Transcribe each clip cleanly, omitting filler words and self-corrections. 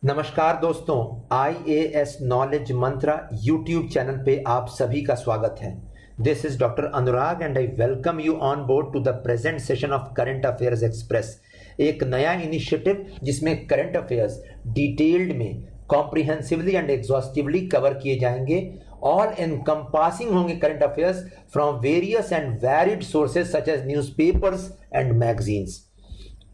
नमस्कार दोस्तों, IAS knowledge mantra YouTube channel पे आप सभी का स्वागत है। This is doctor Anurag and I welcome you on board to the present session of current affairs express. एक नया इनिशिएटिव जिसमें करंट अफेयर्स डिटेल्ड में कॉम्प्रिहेंसिवली एंड एग्जॉस्टिवली कवर किए जाएंगे। ऑल एनकम्पासिंग होंगे current affairs from various and varied sources such as newspapers and magazines.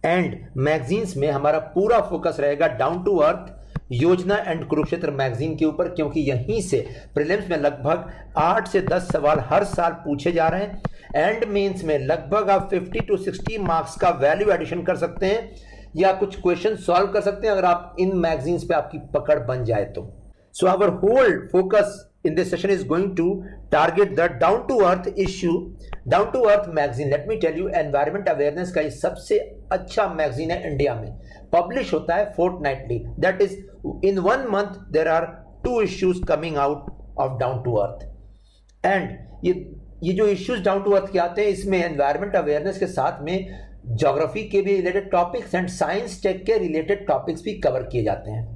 And magazines में हमारा पूरा फोकस रहेगा डाउन टू अर्थ, योजना एंड कुरुक्षेत्र मैगजीन के ऊपर, क्योंकि यहीं से प्रीलिम्स में लगभग 8 से 10 सवाल हर साल पूछे जा रहे हैं। एंड मेंस में लगभग आप 50 to 60 मार्क्स का वैल्यू एडिशन कर सकते हैं या कुछ क्वेश्चन सॉल्व कर सकते हैं अगर आप इन मैगजीन्स पे आपकी पकड़ बन जाए तो। So our whole focus in this session is going to target the down to earth issue, down to earth magazine। let me tell you, environment awareness का ये सबसे अच्छा मैगजीन है इंडिया में। पब्लिश होता है fortnightly, that is in 1 month there are 2 issues coming out of down to earth। and ये जो issues down to earth के आते हैं, इसमें environment awareness के साथ में ज्योग्राफी के भी related topics and science tech के रिलेटेड टॉपिक्स भी कवर किए जाते हैं।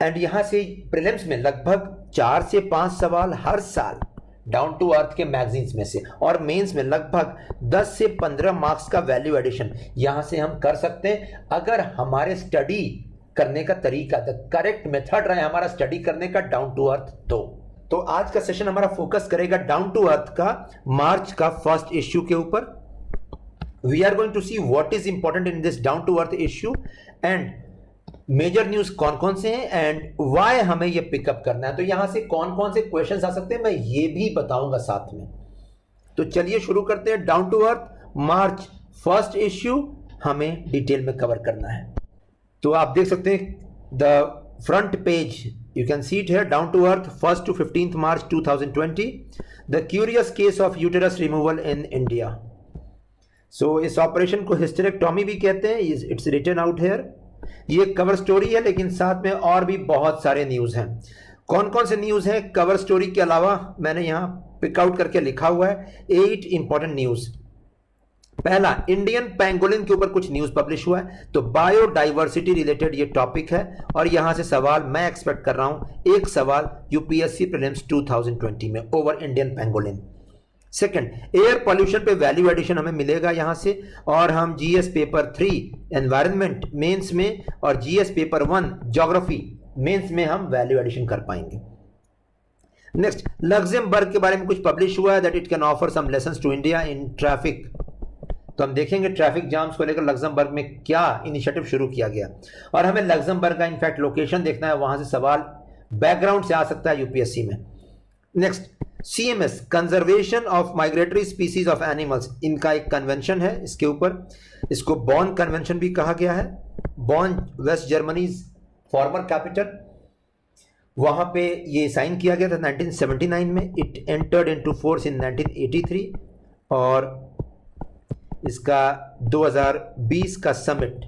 एंड यहां से प्रीलिम्स में लगभग 4 से 5 सवाल हर साल डाउन टू अर्थ के मैगजीन्स में से, और मेंस में लगभग 10 से 15 मार्क्स का वैल्यू एडिशन यहां से हम कर सकते हैं अगर हमारे स्टडी करने का तरीका, द करेक्ट मेथड रहे हमारा स्टडी करने का डाउन टू अर्थ। तो आज का सेशन हमारा फोकस करेगा डाउन टू अर्थ का मार्च का फर्स्ट इश्यू के ऊपर। We are going to see what is important in this down to earth issue and major news कौन कौन से हैं एंड वाई हमें ये पिकअप करना है। तो यहां से कौन कौन से क्वेश्चंस आ सकते हैं मैं ये भी बताऊंगा साथ में। तो चलिए शुरू करते हैं। Down to earth March first issue हमें डिटेल में कवर करना है। तो आप देख सकते हैं the front page, you can see it here, down to earth 1st to 15th March 2020, the curious case of uterus removal in India. So इस ऑपरेशन को हिस्टेरेक्टोमी भी कहते हैं, इट्स रिटन आउट हियर। ये कवर स्टोरी है, लेकिन साथ में और भी बहुत सारे न्यूज हैं। कौन कौन से न्यूज हैं कवर स्टोरी के अलावा मैंने यहां पिकआउट करके लिखा हुआ है 8 इंपॉर्टेंट न्यूज। पहला, इंडियन पैंगोलिन के ऊपर कुछ न्यूज पब्लिश हुआ है, तो बायोडाइवर्सिटी रिलेटेड ये टॉपिक है और यहां से सवाल मैं एक्सपेक्ट कर रहा हूं, एक सवाल यूपीएससी प्रीलिम्स 2020 में over Indian pangolin. Second, air pollution पे वैल्यू एडिशन हमें मिलेगा यहां से, और हम जीएस पेपर 3 एनवायरनमेंट मेंस में और जीएस पेपर 1 ज्योग्राफी मेंस में हम वैल्यू एडिशन कर पाएंगे। नेक्स्ट, लग्जमबर्ग के बारे में कुछ पब्लिश हुआ है that it can offer some lessons to India in traffic. तो हम देखेंगे ट्रैफिक जाम्स को लेकर लग्जमबर्ग में क्या इनिशिएटिव शुरू किया गया, और हमें लग्जमबर्ग का इनफैक्ट लोकेशन देखना है, वहां से सवाल बैकग्राउंड से आ सकता है यूपीएससी में। Next, CMS conservation of migratory species of animals, इनका एक कन्वेंशन है इसके ऊपर, इसको बॉन कन्वेंशन भी कहा गया है। बॉन वेस्ट जर्मनी फॉर्मर कैपिटल, वहां पे ये साइन किया गया था 1979 में। It entered into force in 1983 और इसका 2020 का summit,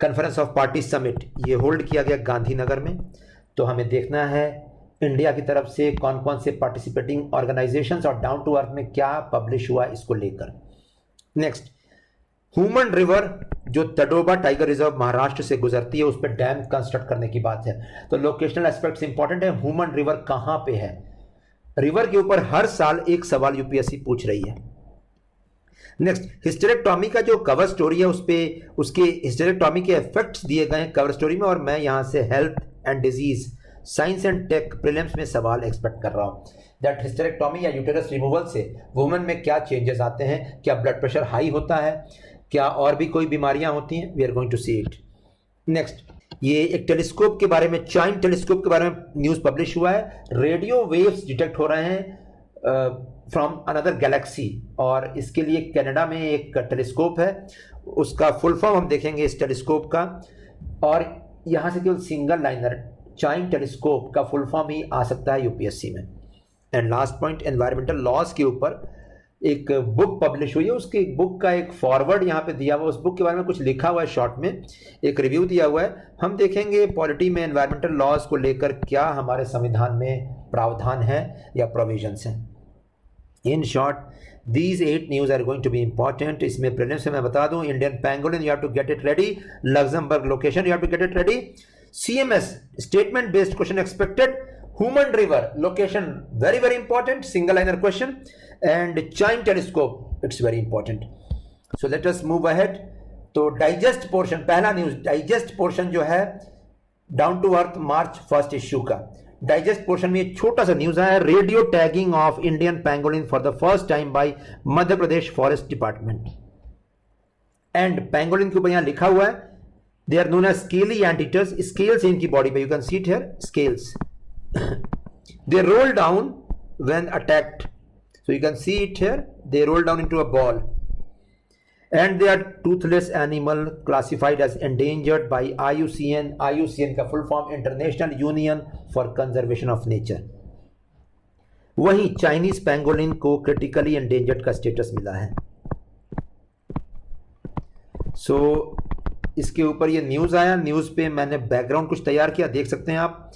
conference of party summit, ये होल्ड किया गया गांधीनगर में। तो हमें देखना है इंडिया की तरफ से कौन कौन से पार्टिसिपेटिंग ऑर्गेनाइजेशंस और डाउन टू अर्थ में क्या पब्लिश हुआ इसको लेकर। नेक्स्ट, ह्यूमन रिवर जो तडोबा टाइगर रिजर्व महाराष्ट्र से गुजरती है, उस पर डैम कंस्ट्रक्ट करने की बात है, तो लोकेशनल एस्पेक्ट्स इंपॉर्टेंट है। ह्यूमन रिवर कहां पे है, रिवर के ऊपर हर साल एक सवाल यूपीएससी पूछ रही है। नेक्स्ट, हिस्टेरेक्टोमी का जो कवर स्टोरी है उस पे उसके हिस्टेरेक्टोमी के इफेक्ट्स दिए गए हैं कवर स्टोरी में, और मैं यहां से health and disease, science and tech prelims में सवाल एक्सपेक्ट कर रहा हूं दैट हिस्टेरेक्टोमी या यूटेरस रिमूवल से वुमेन में क्या चेंजेस आते हैं, क्या ब्लड प्रेशर हाई होता है, क्या और भी कोई बीमारियां होती हैं, we are going to see it. Next, ये एक टेलीस्कोप के बारे में, चाइन टेलीस्कोप के बारे में न्यूज पब्लिश हुआ है। रेडियो वेव्स डिटेक्ट हो रहे हैं फ्रॉम अनदर गैलेक्सी, और इसके लिए कनाडा में एक टेलीस्कोप है, उसका फुल फॉर्म हम देखेंगे इस टेलीस्कोप का, और यहां से केवल सिंगल लाइनर चाइन टेलीस्कोप का फुल फॉर्म ही आ सकता है यूपीएससी में। And last point, environmental laws के ऊपर एक बुक पब्लिश हुई है, उसकी बुक का एक फॉरवर्ड यहाँ पे दिया हुआ, उस बुक के बारे में कुछ लिखा हुआ है, शॉर्ट में एक रिव्यू दिया हुआ है। हम देखेंगे पॉलिटी में एनवायरमेंटल लॉज को लेकर क्या हमारे संविधान में प्रावधान है या प्रोविजंस हैं। In short, these 8 news are going to be important। इसमें प्रीलिम्स से मैं बता दूं, Indian pangolin you have to get it ready, Luxembourg location you have to get it ready, CMS, statement based question expected. Human river, location very very important, single liner question. And chime telescope, it's very important. So let us move ahead. तो digest portion, पहला news digest portion जो है down to earth March first issue का digest portion में छोटा सा news आया, radio tagging of Indian pangolin for the first time by Madhya Pradesh forest department. And pangolin के ऊपर यहां लिखा हुआ है they are known as scaly anteaters. Scales इनकी बॉडी पे, you can see it here, scales. They roll down when attacked, so you can see it here, they roll down into a ball. And they are toothless animal classified as endangered by IUCN. IUCN का full form International Union for Conservation of Nature. वहीं Chinese pangolin को critically endangered का status मिला है. सो इसके ऊपर ये news आया, न्यूज पे मैंने बैकग्राउंड कुछ तैयार किया, देख सकते हैं आप.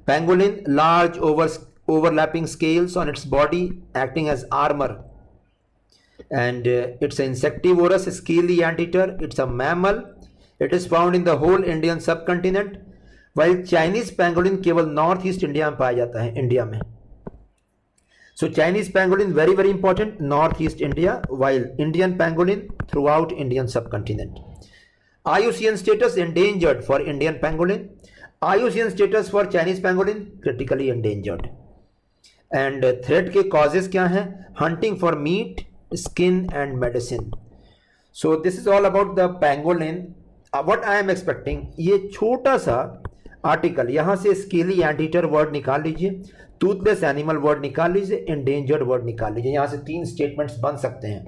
Pangolin large overlapping scales on its body acting as armor, and it's an insectivorous scaly anteater. It's a mammal. It is found in the whole Indian subcontinent, while Chinese pangolin केवल north east India में पाया जाता है, India में. So Chinese pangolin very very important, north east India, while Indian pangolin throughout Indian subcontinent. IUCN status endangered for Indian pangolin. IUCN status for Chinese pangolin critically endangered. And threat के causes क्या हैं? Hunting for meet, skin and medicine. So this is all about the pangolin. What I am expecting, ये छोटा सा article, यहां से scaly anteater word निकाल लीजिए, टूथलेस एनिमल वर्ड निकाल लीजिए, एंडेंजर्ड वर्ड निकाल लीजिए. यहां से 3 स्टेटमेंट्स बन सकते हैं.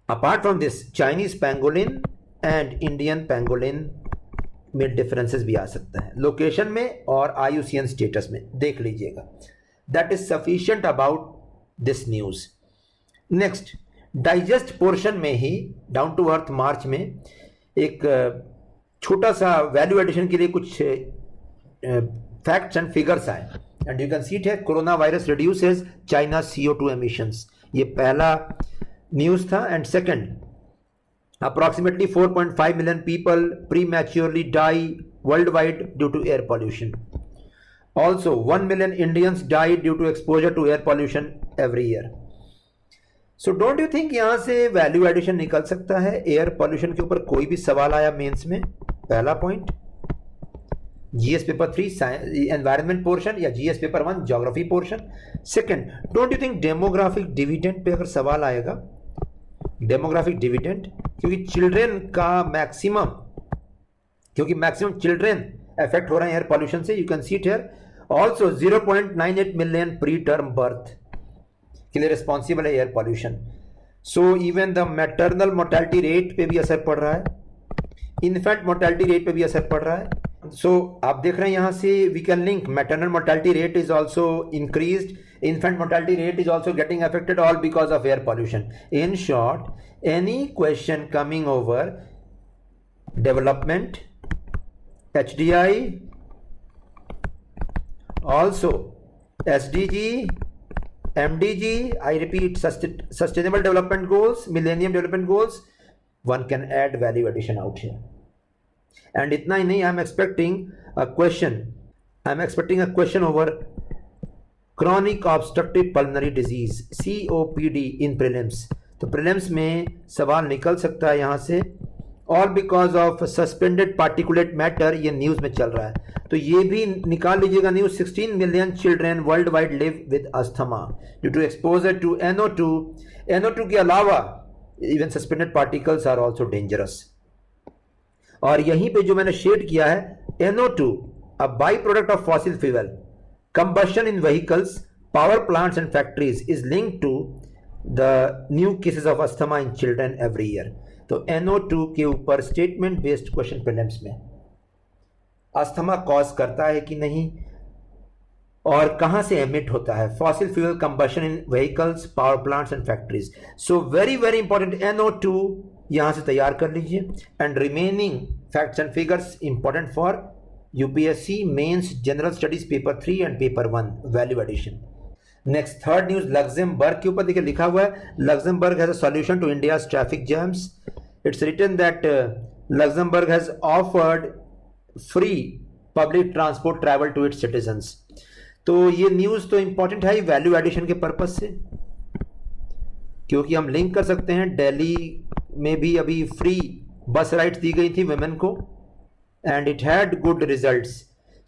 Apart from this Chinese pangolin and Indian pangolin में डिफरेंसेस भी आ सकता है लोकेशन में और IUCN स्टेटस में, देख लीजिएगा. That is sufficient about this news. Next, digest portion में ही डाउन टू अर्थ मार्च में एक छोटा सा वैल्यू एडिशन के लिए कुछ फैक्ट्स एंड फिगर्स आए. And you can see it है, corona virus reduces China CO2 emissions. ये पहला न्यूज था. And second, approximately 4.5 million people prematurely die worldwide due to air pollution. Also, 1 million Indians died due to exposure to air pollution every year. So, don't you think यहाँ से value addition निकल सकता है? Air pollution के ऊपर कोई भी सवाल आया मेंस में, पहला point. GS paper 3 environment portion या GS paper 1 geography portion. Second, don't you think demographic dividend pay अगर सवाल आएगा, डेमोग्राफिक डिविडेंड, क्योंकि चिल्ड्रेन का मैक्सिमम, क्योंकि मैक्सिमम चिल्ड्रेन अफेक्ट हो रहे हैं एयर पॉल्यूशन से. You can see it here. Also 0.98 million pre term birth के लिए रिस्पॉन्सिबल है air pollution. So even the maternal mortality rate पे भी असर पड़ रहा है, इन्फेंट मोर्टेलिटी रेट पे भी असर पड़ रहा है. सो आप देख रहे हैं यहां से we can link maternal mortality rate is also increased, infant mortality rate is also getting affected, all because of air pollution. In short, any question coming over development, HDI, also SDG, MDG, I repeat, Sustainable Development Goals, Millennium Development Goals, one can add value addition out here. And itna hi nahi, I'm expecting a question over chronic obstructive pulmonary disease, COPD in prelims. तो prelims में सवाल निकल सकता है यहाँ से, all because of suspended particulate matter. ये news में चल रहा है, तो ये भी निकाल लीजिएगा news. 16 million children worldwide live with asthma due to exposure to NO2. NO2 के अलावा even suspended particles are also dangerous. और यहीं पे जो मैंने शेड किया है, NO2 a byproduct of fossil fuel, combustion in vehicles, power plants and factories is linked to the new cases of asthma in children every year. तो NO2 के ऊपर स्टेटमेंट बेस्ड क्वेश्चन प्रीलिम्स में asthma cause करता है कि नहीं और कहां से एमिट होता है, fossil fuel combustion in vehicles, power plants and factories. So very very important, NO2 यहां से तैयार कर लीजिए. And remaining facts and figures important for UPSC mains general studies paper 3 and paper 1 value addition. Next, third news Luxembourg के ऊपर देखिए लिखा हुआ है, Luxembourg has a solution to India's traffic jams. It's written that Luxembourg has offered free public transport travel to it's citizens. तो ये news तो important है वैल्यू एडिशन के पर्पज से, क्योंकि हम लिंक कर सकते हैं दिल्ली में भी अभी फ्री बस राइड्स दी गई थी वुमेन को and it had good results.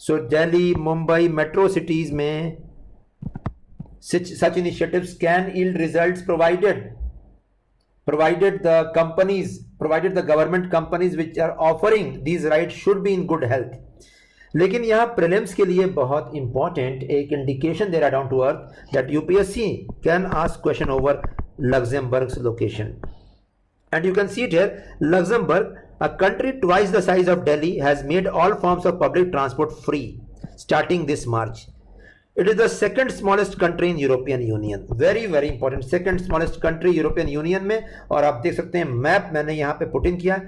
So Delhi, Mumbai, metro cities में such initiatives can yield results provided the government companies which are offering these rights should be in good health. लेकिन यहाँ प्रीलिम्स के लिए बहुत इंपॉर्टेंट एक इंडिकेशन दे रहा down to earth that UPSC can ask question over Luxembourg's location and you can see it here. Luxembourg, a country twice the size of Delhi, has made all forms of public transport free starting this March. It is the second smallest country in European Union. Very very important, second smallest country European Union में। और आप देख सकते हैं map मैंने यहाँ पे put in किया,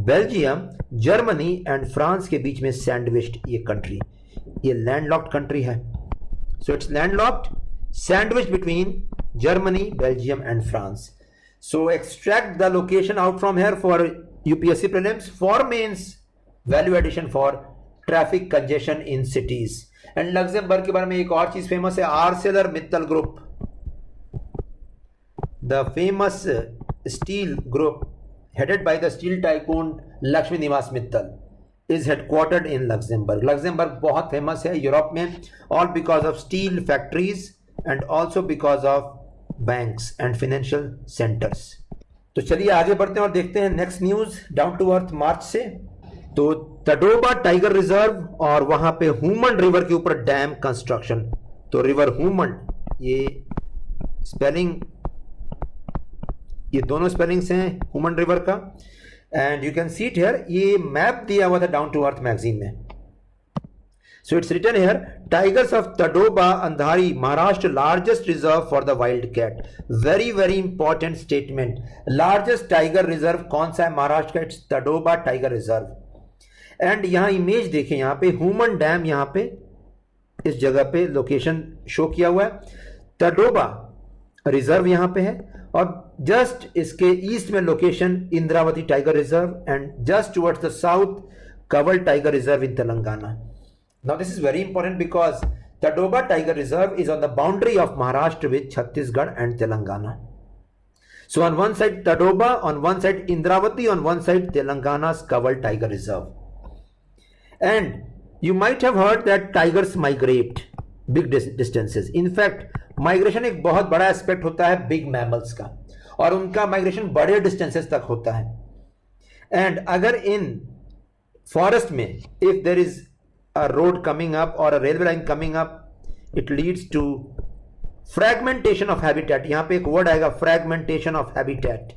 बेल्जियम, जर्मनी एंड फ्रांस के बीच में सैंडविच्ड ये कंट्री, ये लैंडलॉक्ड कंट्री है। So it's landlocked, sandwich between Germany, Belgium and France. So extract the location out from here for UPSC prelims, for mains value addition for traffic congestion in cities. And Luxembourg के बारे में एक और चीज famous है, Arcelor Mittal group, the famous steel group headed by the steel tycoon Lakshmi Niwas Mittal is headquartered in Luxembourg. Luxembourg बहुत famous है Europe में, all because of steel factories and also because of banks and financial centres. तो चलिए आगे बढ़ते हैं और देखते हैं next news down to earth March से। तो तडोबा टाइगर रिजर्व और वहां पे हुमन रिवर के ऊपर डैम कंस्ट्रक्शन। तो रिवर हुमन, ये स्पेलिंग, ये दोनों स्पेलिंग्स हैं हुमन रिवर का and you can see it here. ये मैप दिया हुआ था डाउन टू अर्थ मैगजीन में। So it's written here, Tigers of Tadoba, Andhari, Maharashtra, largest reserve for the wild cat. Very very important statement. Largest tiger reserve कौन सा है महाराष्ट्र का? It's Tadoba Tiger Reserve. And यहाँ image देखें, यहाँ पे human dam, यहाँ पे इस जगह पे लोकेशन शो किया हुआ है। तडोबा रिजर्व यहाँ पे है और जस्ट इसके ईस्ट में location Indravati tiger reserve and just towards the south Kawal tiger reserve in Telangana. Now this is very important because Tadoba Tiger Reserve is on the boundary of Maharashtra with Chhattisgarh and Telangana. So on one side Tadoba, on one side Indravati, on one side Telangana's Kaval Tiger Reserve. And you might have heard that tigers migrate big distances. In fact, migration एक बहुत बड़ा aspect होता है big mammals का और उनका migration बड़े distances तक होता है। And अगर in forest में if there is a road coming up or a railway line coming up, it leads to fragmentation of habitat. यहां पे एक वर्ड आएगा fragmentation of habitat.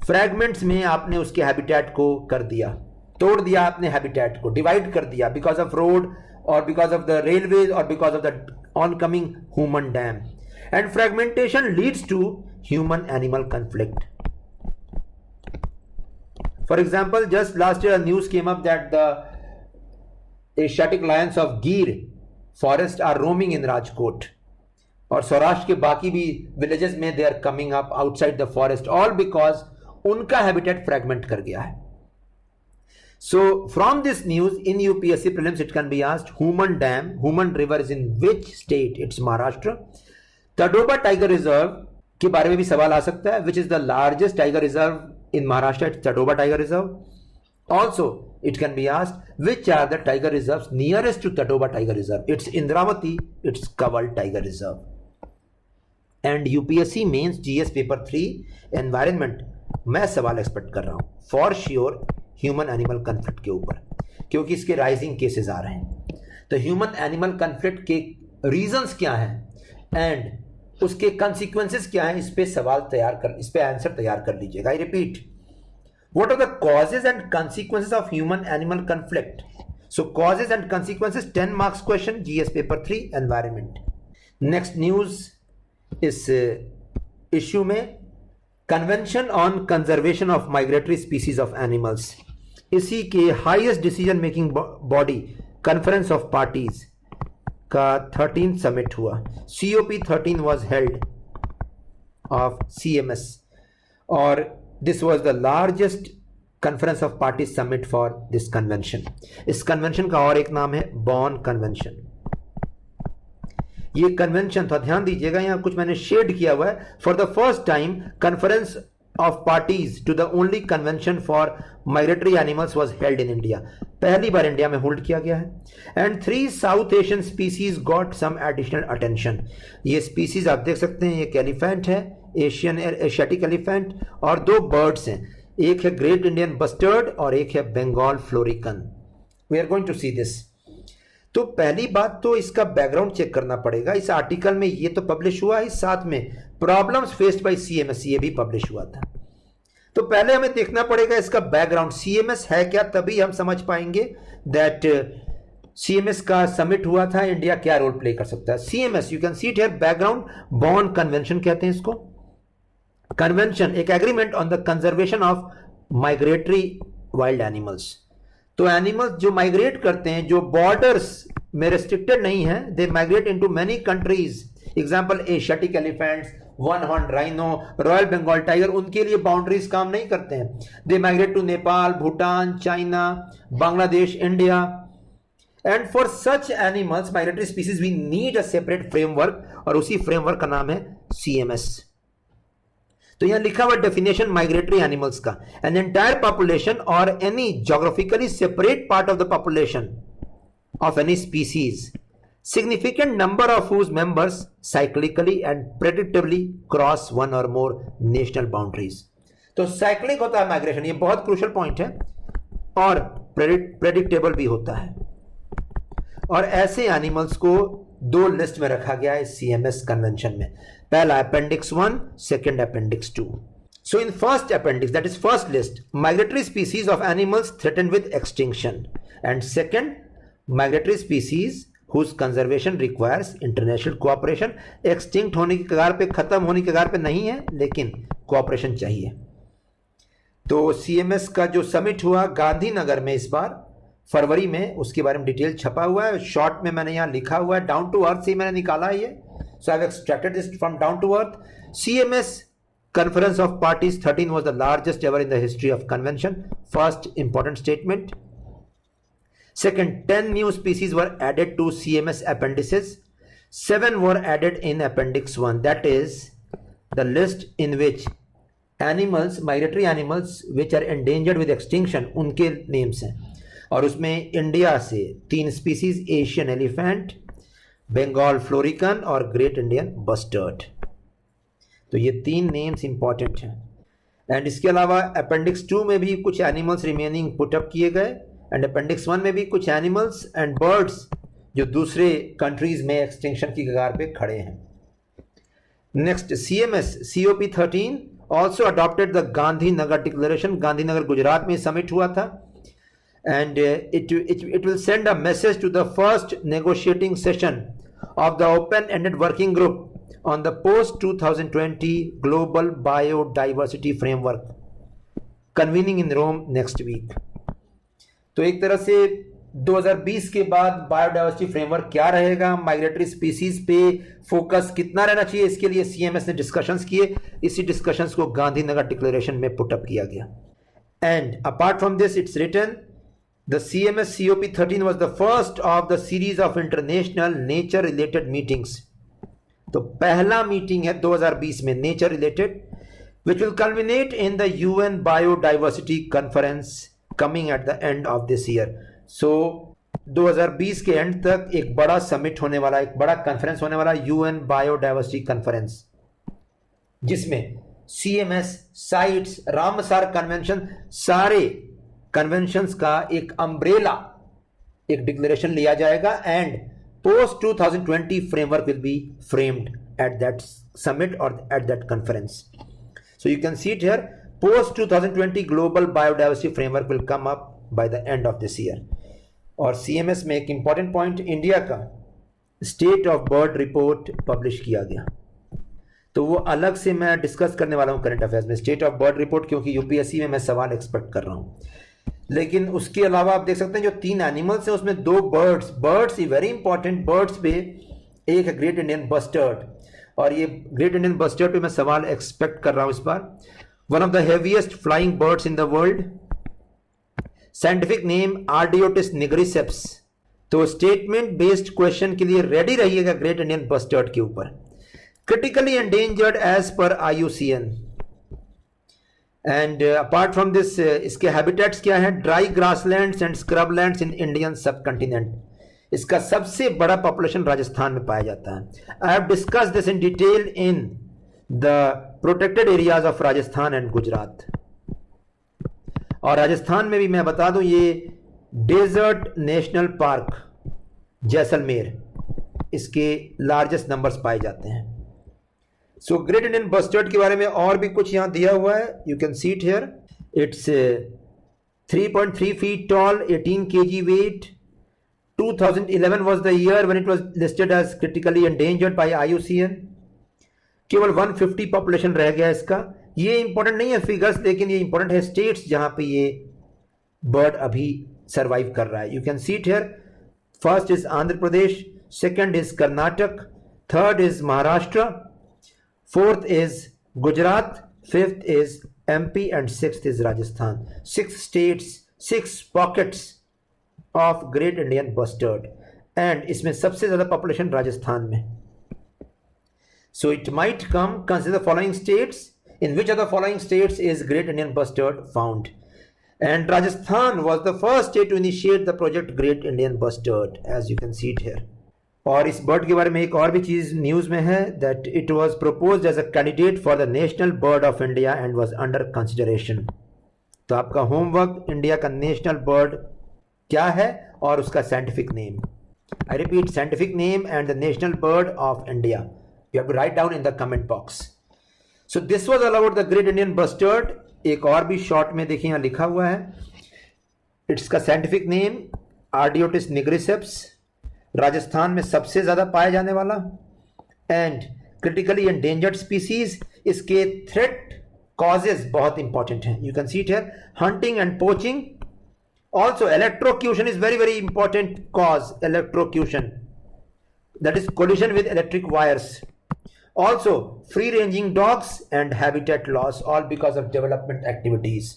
fragments में आपने उसके habitat को कर दिया, तोड़ दिया आपने habitat को, divide कर दिया because of road or because of the railways or because of the oncoming human dam. And fragmentation leads to human animal conflict. For example, just last year a news came up that the Asiatic lions of Gir forest are roaming in Rajkot और सौराष्ट्र के बाकी भी villages में they are coming up outside the forest, all because उनका habitat fragment कर गया है। So from this news in UPSC prelims it can be asked, Human Dam, Human River is in which state? It's Maharashtra. Tadoba Tiger Reserve के बारे में भी सवाल आ सकता है, which is the largest tiger reserve in Maharashtra? It's Tadoba Tiger Reserve. Also it can be asked, which are the tiger reserves nearest to Tadoba Tiger Reserve? It's Indravati, it's Kaval Tiger Reserve. And UPSC mains GS paper 3 environment मैं सवाल expect कर रहा हूं for sure human animal conflict के ऊपर, क्योंकि इसके rising cases आ रहे हैं। तो ह्यूमन एनिमल कन्फ्लिक्ट के रीजंस क्या हैं एंड उसके कंसिक्वेंसेस क्या हैं, इस पे सवाल तैयार कर, इस पे आंसर तैयार कर लीजिएगा। I repeat, what are the causes and consequences of human animal conflict? So causes and consequences, 10 marks question, GS paper 3 environment. Next news इस issue में Convention on Conservation of Migratory Species of Animals, इसी के highest decision making body Conference of Parties का 13th summit हुआ। COP13 was held of CMS और this was the largest conference of parties summit for this convention. इस convention का और एक नाम है बॉन कन्वेंशन। ये कन्वेंशन था, ध्यान दीजिएगा यहां कुछ मैंने शेड किया हुआ है। For the first time conference of parties to the only convention for migratory animals was held in India. पहली बार इंडिया में होल्ड किया गया है। And 3 South Asian species got some additional attention. ये स्पीसीज आप देख सकते हैं, एक एलिफेंट है, एशियाटिक एलिफेंट, और 2 बर्ड्स हैं, एक है ग्रेट इंडियन बस्टर्ड और एक है Bengal florican. We are going to see this. तो पहली बात तो इसका बैकग्राउंड चेक करना पड़ेगा। इस आर्टिकल में ये तो पब्लिश हुआ है, साथ में प्रॉब्लम्स फेस्ड बाय सीएमएस ये भी पब्लिश हुआ था। तो पहले हमें देखना पड़ेगा इसका बैकग्राउंड, सीएमएस है क्या, तभी हम समझ पाएंगे दैट सीएमएस का समिट हुआ था, इंडिया क्या रोल प्ले कर सकता है। CMS you can see it here, background Bonn convention कहते हैं इसको। कन्वेंशन एक agreement on the conservation of migratory wild animals. तो एनिमल्स जो माइग्रेट करते हैं, जो बॉर्डर्स में रिस्ट्रिक्टेड नहीं है, they migrate into many countries. Example Asiatic elephants, one horn rhino, royal Bengal tiger, उनके लिए बाउंड्रीज काम नहीं करते हैं। They migrate to Nepal, Bhutan, China, Bangladesh, India. And for such animals migratory species we need a separate framework, और उसी फ्रेमवर्क का नाम है सीएमएस। तो यहां लिखा हुआ डेफिनेशन माइग्रेटरी एनिमल्स का, एन एंटायर पॉपुलेशन और any geographically separate part of the population of any species, significant number of whose members cyclically and predictably cross one or more national boundaries। तो cyclic होता है migration, ये बहुत crucial point है, और predictable भी होता है। और ऐसे एनिमल्स को 2 लिस्ट में रखा गया है सीएमएस कन्वेंशन में। पहला appendix 1, second appendix 2। So in first appendix, that is first list, migratory species of animals threatened with extinction, and second, migratory species whose conservation requires international cooperation। extinct होने की कगार पे, खत्म होने की कगार पे नहीं है, लेकिन cooperation चाहिए। तो सीएमएस का जो समिट हुआ गांधीनगर में इस बार फरवरी में, उसके बारे में डिटेल छपा हुआ है। शॉर्ट में मैंने यहाँ लिखा हुआ है, डाउन टू अर्थ से मैंने निकाला है ये। So I have extracted this from down to earth. CMS Conference of Parties 13 was the largest ever in the history of convention. First important statement. Second, 10 new species were added to CMS appendices. 7 were added in Appendix 1. That is the list in which animals, migratory animals which are endangered with extinction, उनके names हैं। और उसमें India से 3 species, Asian elephant, Bengal florican और great Indian bustard. तो ये 3 names important हैं। And इसके अलावा अपेंडिक्स 2 में भी कुछ एनिमल्स रिमेनिंग पुटअप किए गए, एंड अपेंडिक्स 1 में भी कुछ एनिमल्स एंड बर्ड्स जो दूसरे कंट्रीज में एक्सटिंक्शन की कगार पे खड़े हैं। Next, CMS COP 13 also adopted the Gandhinagar declaration. Gandhinagar Gujarat में समिट हुआ था, and it will send a message to the first negotiating session of the open ended working group on the post-2020 global biodiversity framework convening in Rome next week। तो एक तरह से 2020 के बाद biodiversity framework क्या रहेगा, माइग्रेटरी स्पीसीज पे focus कितना रहना चाहिए, इसके लिए सीएमएस ने डिस्कशंस किए। इसी डिस्कशंस को गांधीनगर डिक्लेरेशन में पुटअप किया गया। And apart from this it's written the CMS COP 13 was the first of the series of international nature related meetings। तो पहला मीटिंग है 2020 में nature related, which will culminate in the UN biodiversity conference coming at the end of this year. So 2020 के and तक एक बड़ा summit होने वाला, एक बड़ा कॉन्फ्रेंस होने वाला, UN बायोडाइवर्सिटी कॉन्फ्रेंस, जिसमें CMS, साइट्स, रामसार कन्वेंशन, सारे कन्वेंशंस का एक अम्ब्रेला, एक डिक्लेरेशन लिया जाएगा, and post 2020 framework will be framed at that summit or at that conference। So you can see it here, post 2020 global biodiversity framework will come up by the end of this year। और CMS में एक important point, India का state of bird report publish किया गया। तो वो अलग से मैं डिस्कस करने वाला हूँ करंट अफेयर्स में, स्टेट ऑफ बर्ड रिपोर्ट, क्योंकि यूपीएससी में मैं सवाल एक्सपेक्ट कर रहा हूँ। लेकिन उसके अलावा आप देख सकते हैं जो 3 एनिमल्स हैं उसमें 2 बर्ड्स ही वेरी इंपॉर्टेंट। बर्ड्स पे एक है ग्रेट इंडियन बस्टर्ड, और ये ग्रेट इंडियन बस्टर्ड पे मैं सवाल एक्सपेक्ट कर रहा हूं इस बार। One of the heaviest flying birds in the world, scientific name ardeotis nigriceps. तो स्टेटमेंट बेस्ड क्वेश्चन के लिए रेडी रहिएगा ग्रेट इंडियन बस्टर्ड के ऊपर। Critically endangered as per IUCN। And apart from this इसके हैबिटेट्स क्या है? Dry grasslands and scrublands in Indian subcontinent. इसका सबसे बड़ा पॉपुलेशन राजस्थान में पाया जाता है। I have discuss this in detail in the protected areas of Rajasthan and Gujarat. और राजस्थान में भी मैं बता दूं, ये डेजर्ट नेशनल पार्क जैसलमेर इसके लार्जेस्ट नंबर्स पाए जाते हैं। सो ग्रेट इंडियन बस्टर्ड के बारे में और भी कुछ यहां दिया हुआ है। You can see it here. It's 3.3 feet tall, 18 kg weight. 2011 was the year when it was listed as critically endangered by IUCN. केवल 150 पॉपुलेशन रह गया इसका। ये इंपॉर्टेंट नहीं है फिगर्स, लेकिन ये इंपॉर्टेंट है स्टेट्स जहां पे ये बर्ड अभी सर्वाइव कर रहा है। You can see it here. First is Andhra Pradesh, second is Karnataka, third is Maharashtra, fourth is Gujarat, fifth is MP and sixth is Rajasthan. 6 states, 6 pockets of great Indian bustard, and इसमें सबसे ज्यादा पॉपुलेशन राजस्थान में। So it might come, consider following states, in which of the following states is great Indian bustard found? And Rajasthan was the first state to initiate the project Great Indian Bustard, as you can see it here. और इस bird के बारे में एक और भी चीज news में है, that it was proposed as a candidate for the national bird of India and was under consideration. तो आपका होमवर्क, इंडिया का नेशनल बर्ड क्या है और उसका scientific name. I repeat, scientific name and the national bird of India you have to write down in the comment box. So this was all about the great Indian bustard. एक और भी short में देखिए यहां लिखा हुआ है, it's का साइंटिफिक नेम आर्डियोटिस निग्रिसेप्स, राजस्थान में सबसे ज्यादा पाया जाने वाला, एंड क्रिटिकली एंडेंजर्ड स्पीसीज। इसके थ्रेट कॉजेज बहुत इंपॉर्टेंट हैं। You can see it here, hunting and poaching. Also electrocution is very very important cause, electrocution, that is collision with electric wires. Also free ranging dogs and habitat loss, all because of development activities.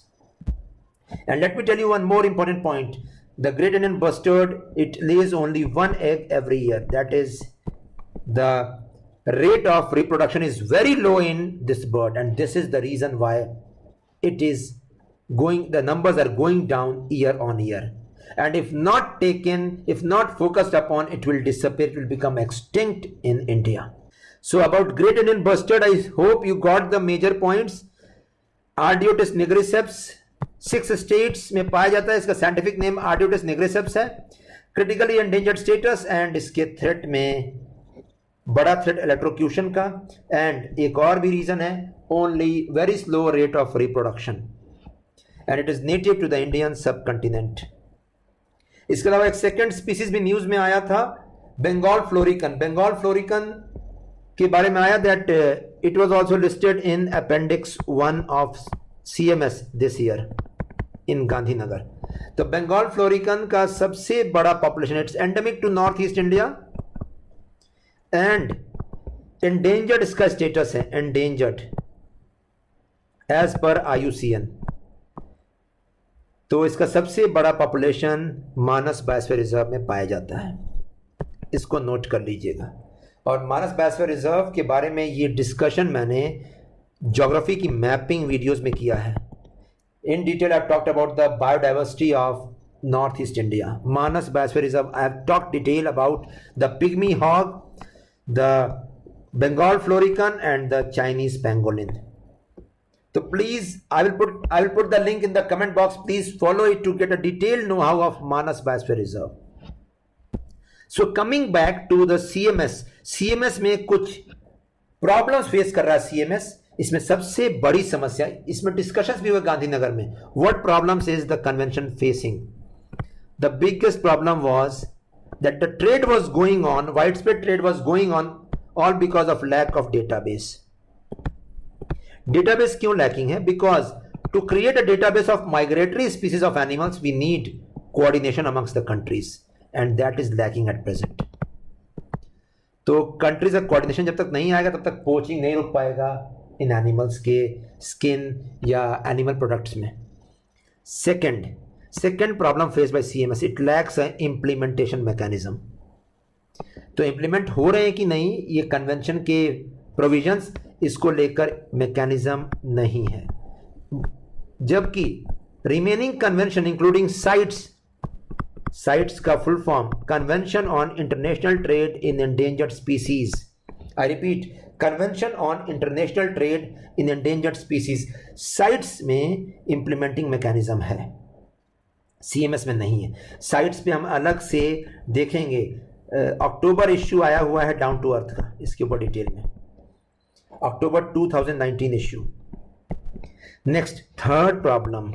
And let me tell you one more important point. The great Indian bustard, it lays only 1 egg every year. That is, the rate of reproduction is very low in this bird, and this is the reason why it is going, the numbers are going down year on year. And if not taken, if not focused upon, it will disappear, it will become extinct in India. So about great Indian bustard, I hope you got the major points. Ardeotis nigriceps 6 states में पाया जाता है। इसका scientific name ardeotis निग्रिसेप्स है। Critically endangered status, and इसके threat में बड़ा threat electrocution का, एंड एक और भी रीजन है, only very slow rate of reproduction, and it is native to the Indian subcontinent. इसके अलावा एक सेकंड स्पीसीज भी न्यूज में आया था, बंगाल फ्लोरिकन। बंगाल फ्लोरिकन के बारे में आया that it was also listed in appendix 1 of CMS this year in Gandhinagar. तो बंगाल फ्लोरिकन का सबसे बड़ा population, it's endemic to north east India, and endangered इसका स्टेटस है, एंडेंजर्ड एज पर IUCN। तो इसका सबसे बड़ा पॉपुलेशन मानस बायोस्फीयर रिजर्व में पाया जाता है, इसको नोट कर लीजिएगा। और मानस बायोस्फीयर रिजर्व के बारे में ये डिस्कशन मैंने ज्योग्राफी की मैपिंग वीडियोस में किया है। In detail I have talked about the biodiversity of north east India, Manas biosphere reserve. I have talked detail about the pygmy hog, the Bengal florican and the Chinese pangolin. So please, I will put the link in the comment box. Please follow it to get a detailed know-how of Manas Biosphere Reserve. So coming back to the CMS में कुछ problems face कर रहा है CMS। इसमें सबसे बड़ी समस्या, इसमें discussions भी हुए गांधीनगर में, what problems is the convention facing? The biggest problem was that the trade was going on, widespread trade was going on, all because of lack of database. Database क्यों लैकिंग है? Because to create a database of migratory species of animals we need coordination amongst the countries, and that is lacking at present. तो countries का coordination जब तक नहीं आएगा तब तक पोचिंग नहीं रुक पाएगा इन एनिमल्स के स्किन या एनिमल प्रोडक्ट्स में। Second, Second problem faced by CMS, it lacks an implementation mechanism. तो इम्प्लीमेंट हो रहे हैं कि नहीं ये कन्वेंशन के प्रोविजंस, इसको लेकर मैकेनिज्म नहीं है. जबकि रिमेनिंग कन्वेंशन इंक्लूडिंग साइट्स का full form convention on international trade in endangered species. I repeat, convention on international trade in endangered species. Sites में इंप्लीमेंटिंग मैकेनिज्म है, सीएमएस में नहीं है. साइट्स पे हम अलग से देखेंगे. अक्टूबर इश्यू आया हुआ है डाउन टू अर्थ का, इसके ऊपर डिटेल में, अक्टूबर 2019 issue. Next third problem,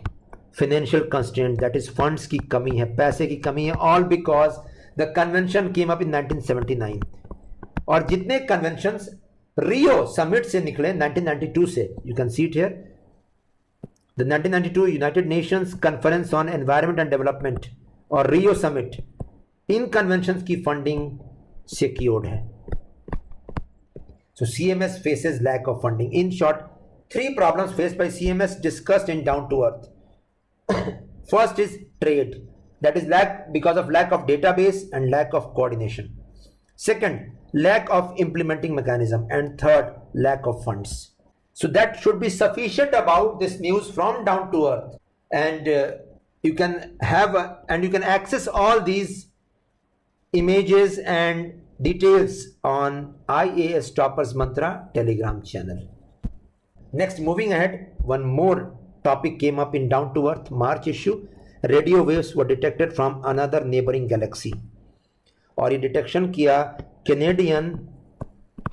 financial constraint, that is funds की कमी है, पैसे की कमी है, all because the convention came up in 1979. और जितने कन्वेंशंस रियो समिट से निकले 1992 से, you can see it here, the 1992 United Nations conference on environment and development और रियो समिट, इन कन्वेंशंस की फंडिंग सिक्योर्ड है. So CMS faces lack of funding. In short, 3 problems faced by CMS discussed in Down to Earth. First is trade, that is because of lack of database and lack of coordination. Second, lack of implementing mechanism, and third, lack of funds. So that should be sufficient about this news from Down to Earth, and you can access all these images and details on IAS Toppers Mantra Telegram channel. Next, moving ahead, one more topic came up in Down to Earth March issue. Radio waves were detected from another neighboring galaxy. और ये detection किया Canadian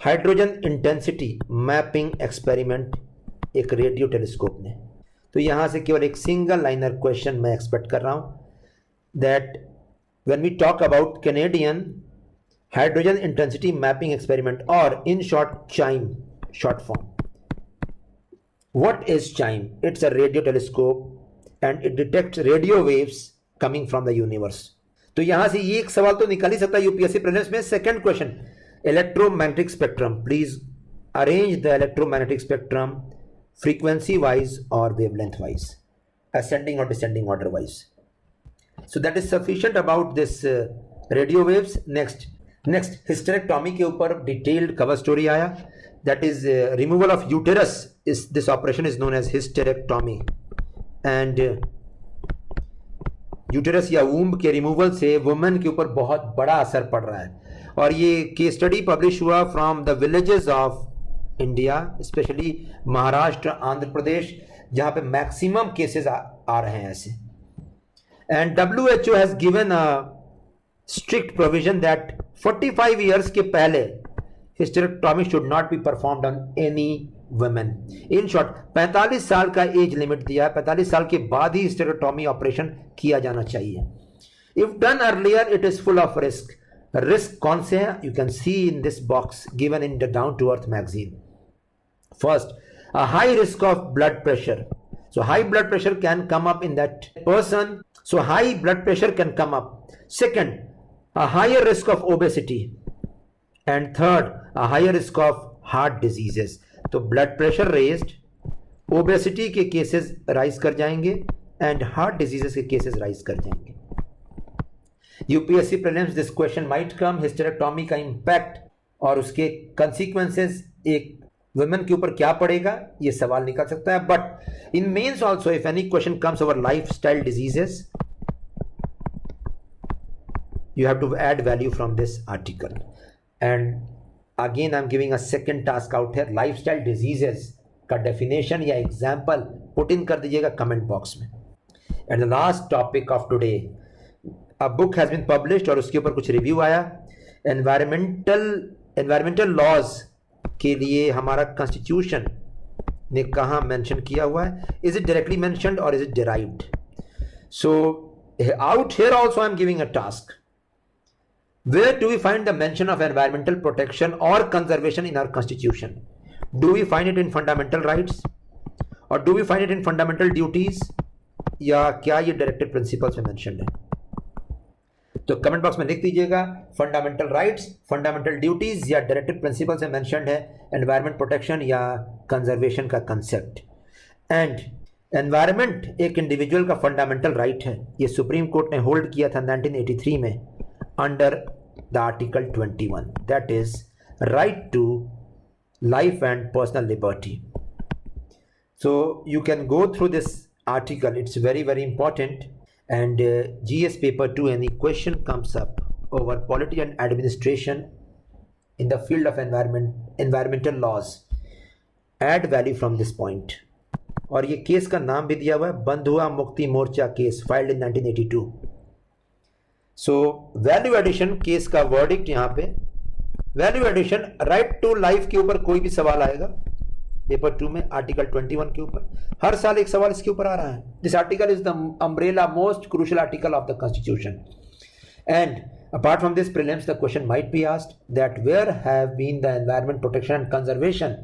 hydrogen intensity mapping experiment, एक radio telescope ने. तो यहाँ से केवल एक सिंगल लाइनर क्वेश्चन मैं एक्सपेक्ट कर रहा हूँ, that when we talk about Canadian hydrogen intensity mapping experiment, or in short CHIME short form. What is CHIME? It's a radio telescope and it detects radio waves coming from the universe. तो यहां से ये एक सवाल तो निकल ही सकता है यूपीएससी प्रीलिम्स में. Second question, electromagnetic spectrum, please arrange the electromagnetic spectrum frequency wise और वेवलेंथ वाइज, असेंडिंग और descending order wise. So that is sufficient about this radio waves. Next hysterectomy के ऊपर detailed cover story आया, that is removal of uterus. This operation is known as hysterectomy, and uterus या womb के removal से women के ऊपर बहुत बड़ा असर पड़ रहा है. और ये केस स्टडी पब्लिश हुआ from the villages of India, specially Maharashtra, Andhra Pradesh, जहाँ पे मैक्सिमम केसेस आ रहे हैं ऐसे. And WHO has given a strict provision that 45 years के पहले hysterectomy should not be performed on any women. In short, 45 साल का एज लिमिट दिया है, 45 साल के बाद ही hysterectomy ऑपरेशन किया जाना चाहिए. If done earlier, it is full of risk. Risk कौन से हैं? You can see in this box given in the Down to Earth magazine. First, a high risk of blood pressure. So high blood pressure can come up in that person. So high blood pressure can come up. Second, a higher risk of obesity. And third, a higher risk of heart diseases. तो blood pressure raised, obesity के cases rise कर जाएंगे and heart diseases के cases rise कर जाएंगे. UPSC prelims this question might come, hysterectomy का impact और उसके consequences एक women के ऊपर क्या पड़ेगा, ये सवाल निकल सकता है. But in mains also, if any question comes over lifestyle diseases, you have to add value from this article. And again I'm giving a second task out here. Lifestyle diseases का definition या example put in कर दीजिएगा comment box में. And the last topic of today, a book has been published और उसके ऊपर कुछ review आया. environmental laws के लिए हमारा constitution ने कहाँ mention किया हुआ है? Is it directly mentioned or is it derived? So out here also I'm giving a task. Where do we find the mention of environmental protection or conservation in our constitution? Do we find it in fundamental rights or do we find it in fundamental duties, या क्या ये directed principles में mentioned है? तो comment box में लिख दीजिएगा fundamental rights, fundamental duties या डायरेक्टेड प्रिंसिपल्स में मेंशन्ड है एनवायरनमेंट प्रोटेक्शन या कंजर्वेशन का कंसेप्ट. एंड एनवायरनमेंट एक इंडिविजुअल का फंडामेंटल राइट है, ये सुप्रीम कोर्ट ने होल्ड किया था 1983 में under the article 21, that is right to life and personal liberty. So you can go through this article, it's very important. And GS paper 2, any question comes up over polity and administration in the field of environmental laws, add value from this point. और ये case का नाम भी दिया हुआ है Bandhua Mukti Morcha case, filed in 1982. So value addition case का verdict यहाँ पे, value addition right to life के ऊपर कोई भी सवाल आएगा पेपर 2 में आर्टिकल 21 के ऊपर, हर साल एक सवाल इसके ऊपर आ रहा है. This article is the umbrella most crucial article of the constitution. And apart from this prelims, the question might be asked that where have been the environment protection and conservation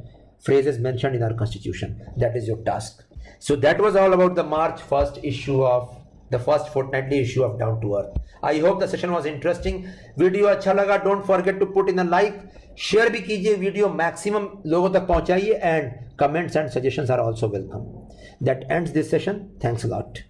phrases mentioned in our constitution. That is your task. So that was all about the March 1st issue of the first fortnightly issue of Down to Earth. I hope the session was interesting. Video अच्छा लगा, don't forget to put in a like, share भी कीजिए, video maximum लोगों तक पहुंचाइए, and comments and suggestions are also welcome. That ends this session. Thanks a lot.